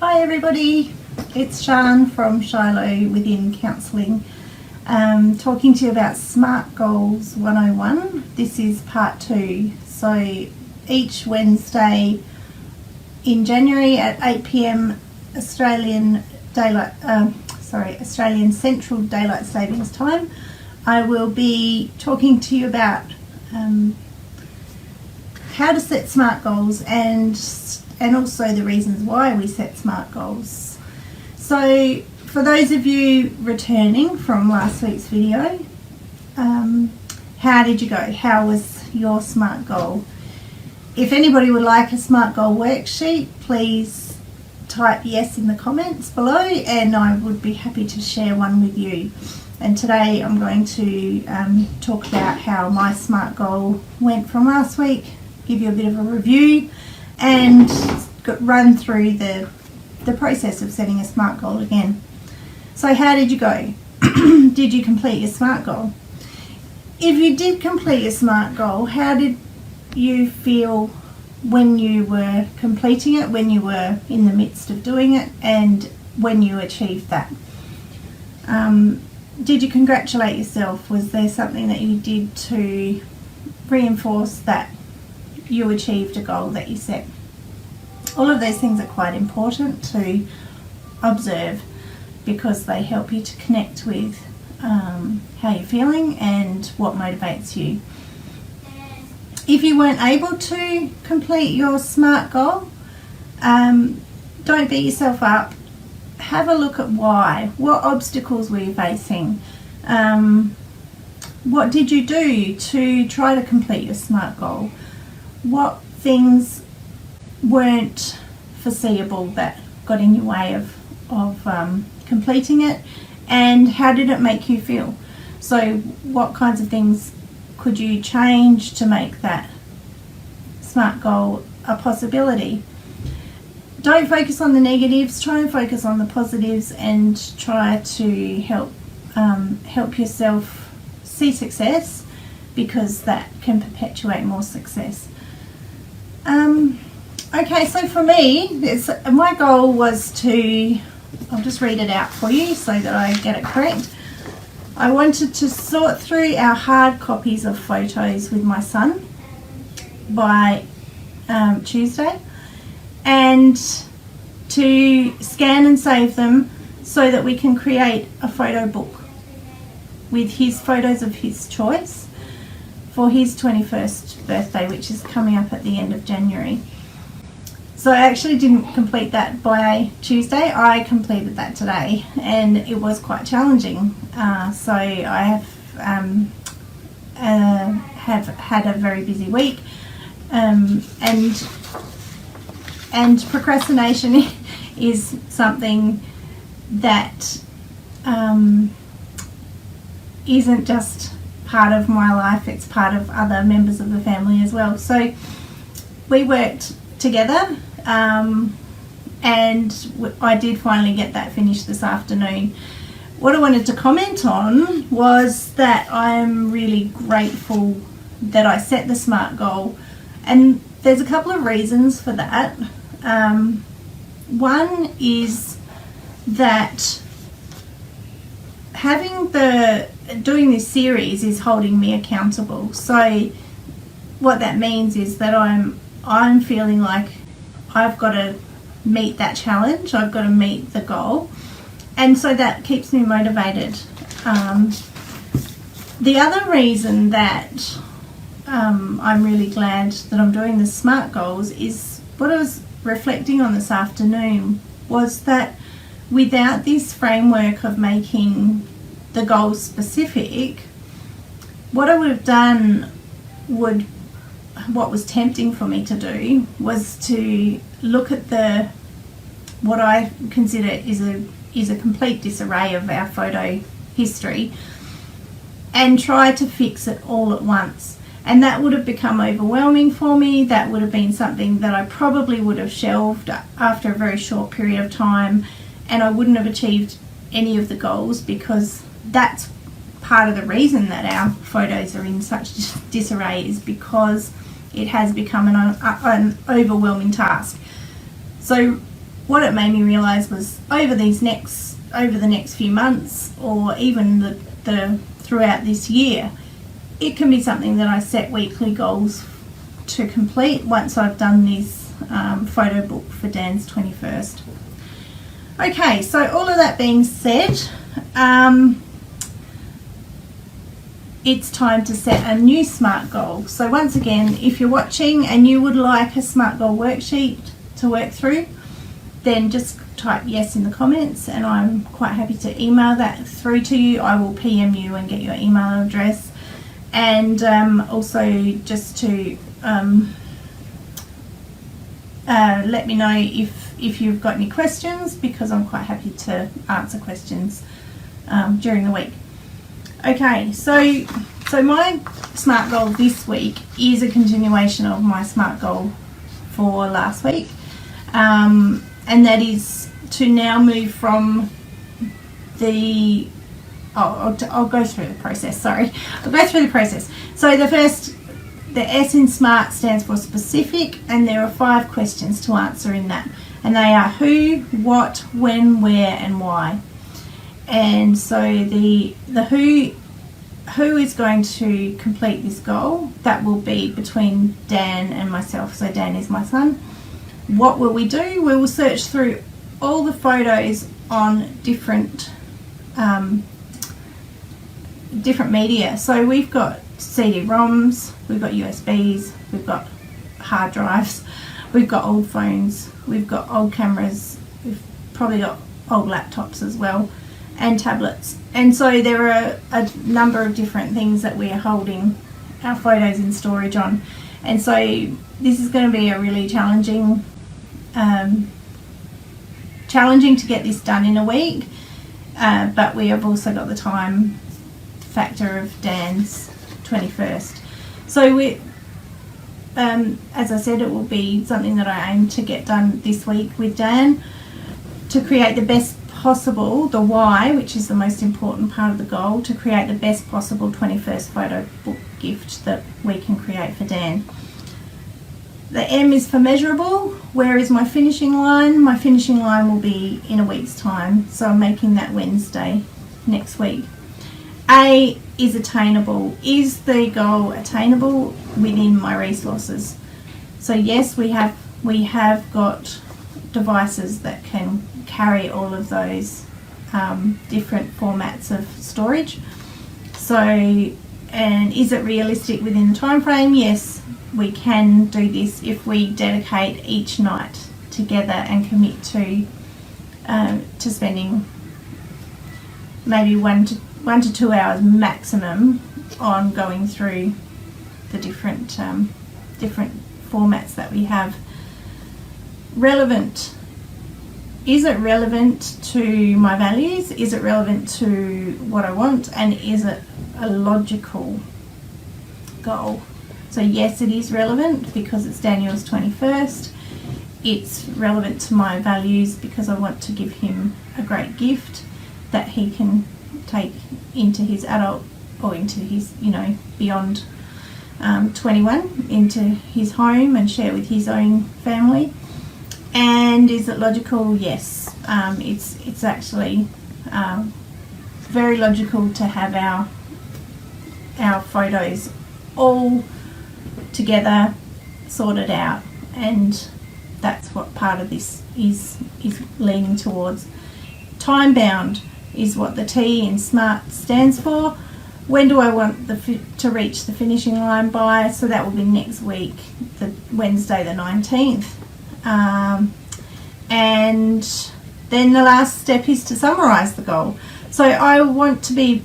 Hi everybody, it's Shan from Shiloh Within Counselling, talking to you about Smart Goals 101. This is part 2. So each Wednesday in January at 8 p.m. Australian Central Daylight Savings Time, I will be talking to you about how to set SMART goals and also the reasons why we set SMART goals. So for those of you returning from last week's video, how did you go? How was your SMART goal? If anybody would like a SMART goal worksheet, please type yes in the comments below and I would be happy to share one with you. And today I'm going to talk about how my SMART goal went from last week, give you a bit of a review and run through the process of setting a SMART goal again. So how did you go? Did you complete your SMART goal? If you did complete your SMART goal, how did you feel when you were completing it, when you were in the midst of doing it, and when you achieved that? Did you congratulate yourself? Was there something that you did to reinforce that you achieved a goal that you set? All of those things are quite important to observe because they help you to connect with how you're feeling and what motivates you. If you weren't able to complete your SMART goal, don't beat yourself up. Have a look at why. What obstacles were you facing? What did you do to try to complete your SMART goal? What things weren't foreseeable that got in your way of completing it, and how did it make you feel? So what kinds of things could you change to make that SMART goal a possibility? Don't focus on the negatives, try and focus on the positives and try to help yourself see success, because that can perpetuate more success. Okay, so for me, my goal was to, I'll just read it out for you so that I get it correct. I wanted to sort through our hard copies of photos with my son by Tuesday, and to scan and save them so that we can create a photo book with his photos of his choice for his 21st birthday, which is coming up at the end of January. So I actually didn't complete that by Tuesday. I completed that today and it was quite challenging. So I have had a very busy week, and procrastination is something that isn't just part of my life, it's part of other members of the family as well. So we worked together, and I did finally get that finished this afternoon. What I wanted to comment on was that I'm really grateful that I set the SMART goal, and there's a couple of reasons for that. One is that doing this series is holding me accountable. So what that means is that I'm feeling like I've got to meet that challenge, I've got to meet the goal, and so that keeps me motivated. The other reason that I'm really glad that I'm doing the SMART goals is what I was reflecting on this afternoon was that without this framework of making the goals specific, what I would have done what was tempting for me to do was to look at what I consider is a complete disarray of our photo history and try to fix it all at once. And that would have become overwhelming for me. That would have been something that I probably would have shelved after a very short period of time, and I wouldn't have achieved any of the goals, because that's part of the reason that our photos are in such disarray, is because it has become an overwhelming task. So what it made me realise was over the next few months, or even the throughout this year, it can be something that I set weekly goals to complete once I've done this photo book for Dan's 21st. Okay, so all of that being said, it's time to set a new SMART goal. So once again, if you're watching and you would like a SMART goal worksheet to work through, then just type yes in the comments, and I'm quite happy to email that through to you. I will PM you and get your email address, and also just to let me know if you've got any questions, because I'm quite happy to answer questions during the week. Okay, so my SMART goal this week is a continuation of my SMART goal for last week, and that is to now move from the I'll go through the process. I'll go through the process. So the S in SMART stands for specific, and there are 5 questions to answer in that, and they are who, what, when, where, and why. And so the who is going to complete this goal, that will be between Dan and myself. So Dan is my son. What will we do? We will search through all the photos on different media. So we've got CD-ROMs, we've got USBs, we've got hard drives, we've got old phones, we've got old cameras, we've probably got old laptops as well, and tablets. And so there are a number of different things that we are holding our photos in storage on. And so this is going to be a really challenging to get this done in a week, but we have also got the time factor of Dan's 21st. So as I said, it will be something that I aim to get done this week with Dan, to create the best possible, the why, which is the most important part of the goal, to create the best possible 21st photo book gift that we can create for Dan. The M is for measurable. Where is my finishing line? My finishing line will be in a week's time, so I'm making that Wednesday next week. A is attainable. Is the goal attainable within my resources? So yes, we have got devices that can carry all of those different formats of storage. So, and is it realistic within the time frame? Yes, we can do this if we dedicate each night together and commit to spending maybe 1 to 2 hours maximum on going through the different formats that we have. Relevant. Is it relevant to my values? Is it relevant to what I want? And is it a logical goal? So yes, it is relevant because it's Daniel's 21st. It's relevant to my values because I want to give him a great gift that he can take into his adult, or into his, beyond 21, into his home and share with his own family. And is it logical? Yes. It's actually very logical to have our photos all together, sorted out, and that's what part of this is leaning towards. Time bound is what the T in SMART stands for. When do I want to reach the finishing line by? So that will be next week, the Wednesday the 19th. And then the last step is to summarise the goal. So I want to be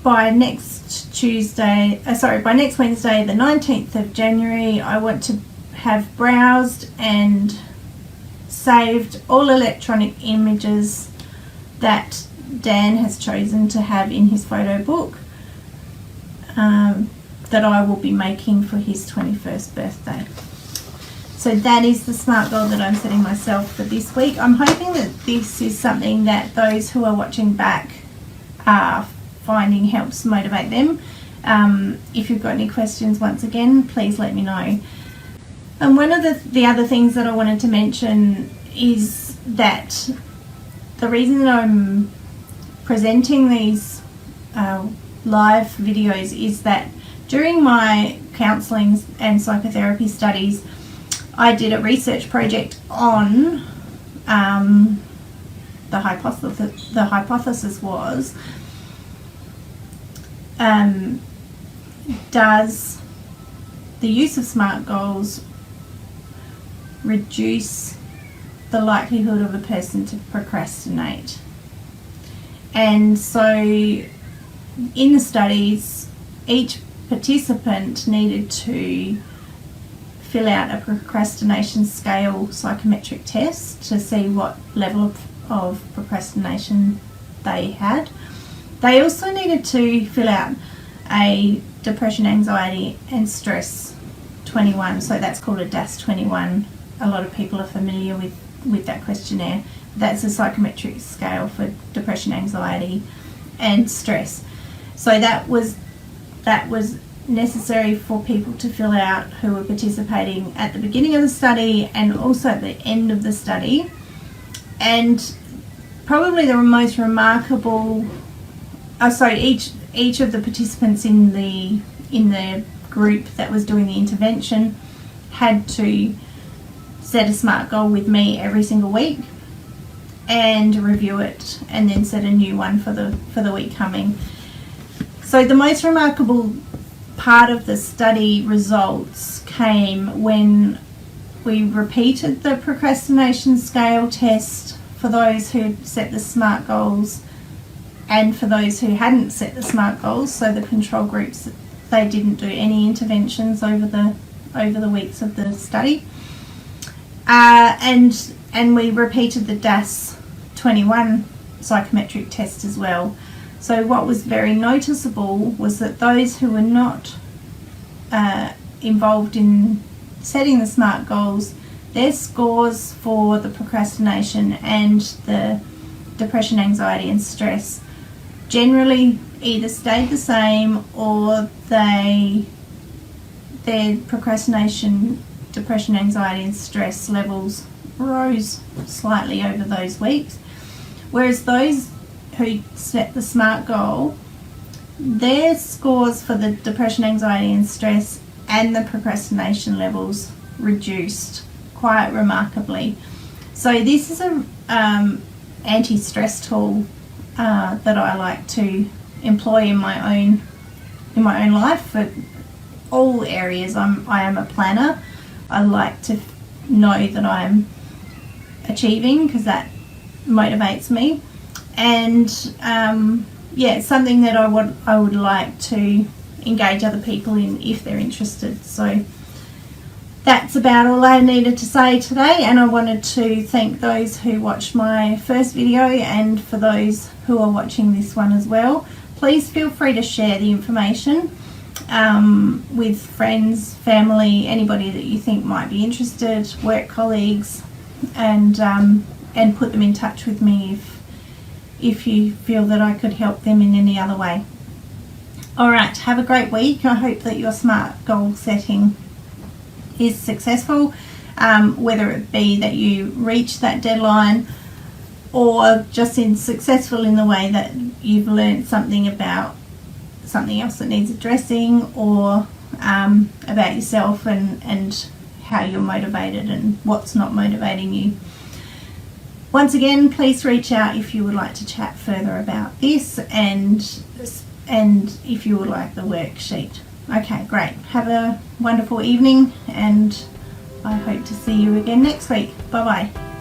by next Wednesday the 19th of January, I want to have browsed and saved all electronic images that Dan has chosen to have in his photo book that I will be making for his 21st birthday. So that is the SMART goal that I'm setting myself for this week. I'm hoping that this is something that those who are watching back are finding helps motivate them. If you've got any questions, once again, please let me know. And one of the other things that I wanted to mention is that the reason that I'm presenting these live videos is that during my counselling and psychotherapy studies, I did a research project on the hypothesis. The hypothesis was, does the use of SMART goals reduce the likelihood of a person to procrastinate? And so in the studies, each participant needed to fill out a procrastination scale psychometric test to see what level of procrastination they had. They also needed to fill out a depression, anxiety and stress 21, so that's called a DASS 21. A lot of people are familiar with that questionnaire. That's a psychometric scale for depression, anxiety and stress. So that was necessary for people to fill out who were participating at the beginning of the study and also at the end of the study. And probably the most remarkable, each of the participants in the group that was doing the intervention had to set a SMART goal with me every single week and review it, and then set a new one for the week coming. So the most remarkable part of the study results came when we repeated the procrastination scale test for those who set the SMART goals and for those who hadn't set the SMART goals. So the control groups, they didn't do any interventions over the weeks of the study, and we repeated the DASS 21 psychometric test as well. So what was very noticeable was that those who were not involved in setting the SMART goals, their scores for the procrastination and the depression, anxiety and stress generally either stayed the same, or their procrastination, depression, anxiety and stress levels rose slightly over those weeks. Whereas those who set the SMART goal, their scores for the depression, anxiety and stress and the procrastination levels reduced quite remarkably. So this is a anti-stress tool that I like to employ in my own life for all areas. I am a planner. I like to know that I'm achieving, because that motivates me, and it's something that I would like to engage other people in if they're interested. So that's about all I needed to say today, and I wanted to thank those who watched my first video, and for those who are watching this one as well. Please feel free to share the information with friends, family, anybody that you think might be interested, work colleagues, and put them in touch with me if you feel that I could help them in any other way. Alright, have a great week. I hope that your SMART goal setting is successful, whether it be that you reach that deadline or just successful in the way that you've learned something about something else that needs addressing, or about yourself and how you're motivated and what's not motivating you. Once again, please reach out if you would like to chat further about this, and if you would like the worksheet. Okay, great. Have a wonderful evening, and I hope to see you again next week. Bye bye.